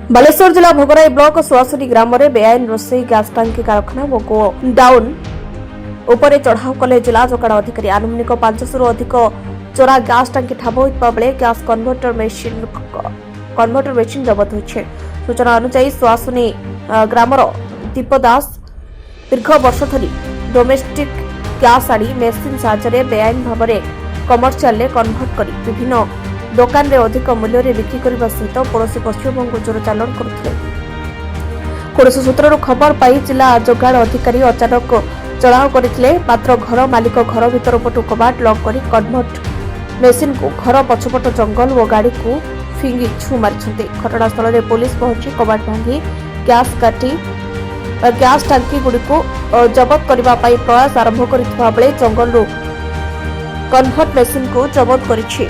बालेश्वर जिला भोगराई ब्लॉक सुआसुनी ग्राम में बेआईन रोसई गैस टांकी कारखाना और गोडाउन उपरे चढ़ाऊ कले जिला जोगाण अधिकारी। आनुमानिक 500 अधिक चोरा गैस टांकी ठाब होता बेले गैस कन्भर्टर मेसिन जबत होइछे। सूचना अनुसार सुआसुनी ग्रामर दीप दास दीर्घ वर्ष धरी डोमेस्टिक गैस आनी मेसिन साहाय्य बेआईन भाव में कमर्शियल कन्भर्ट कर विभिन्न दोकान रे अधिक मूल्य रे बिक्री करने सहित पड़ोशी पश्चिमबंग चोर चालाण करथिले। कौनसी सूत्रु खबर पाई जिला जोगाण अधिकारी अचानक चढ़ाऊ करथिले, मात्र घर मालिक घर भीतर पटु कबाट लॉक करी कन्भर्ट मेसिन को घर पछपट जंगल और गाड़ी को फिंगी छु मारिछन्ते। घटनास्थल में पुलिस पहुंची कबाट भांगी गैस टांकी गुड़ी को जबत करने प्रयास आरंभ करथिबा बेले जंगल कन्भर्ट मेसिन को जबत करिछि।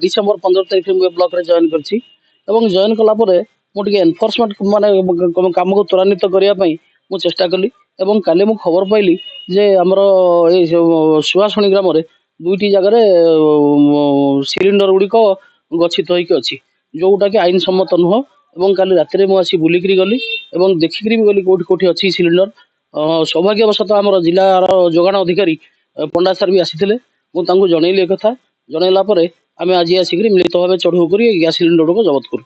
डिसेम्बर 15 तारिख में ब्लॉक रे जॉइन करछि एवं जॉइन कला परे मु टिके एनफोर्समेंट माने काम को त्वरान्वित करिया पई मु चेष्टा कली एवं काले मु खबर पाइली जे हमर ए सुआसुनी ग्राम रे दुईटी जगह रे सिलिंडर गुडी को गच्छित होई के अछि जोटा कि आईन सम्मत नुह। एवं काली रात रे मु आसी बुलिकरी गली एवं देखिकरी गली कोठी कोठी अछि सिलिंडर। सौभाग्यवशत हमर जिला जोगाण अधिकारी पंडा सर भी आसीथिले। मु तांको जणैली एक कथा जणैला परे आमे आज आसिक मिलित भाव चढ़ऊ कर गैस सिलिंडर को जबत कर।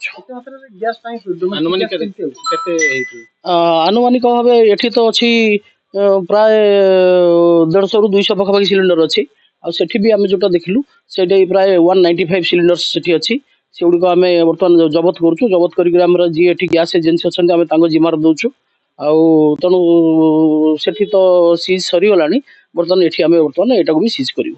आनुमानिक भाव ये तो अच्छी प्राय 150 ରୁ 200 पाखापाखि सिलिंडर अच्छी आठ भी आम जो देखिलु से प्राय 195 सिलिंडर से अच्छी से गुड़िक आम बर्तमान जबत करुँ। जबत कर जी गैस एजेन्सी अच्छा आम जिम्मार दौचु तेणु से तो सीज सरीगला बर्तमान ये बर्तमान यहाँ भी सीज करूँ।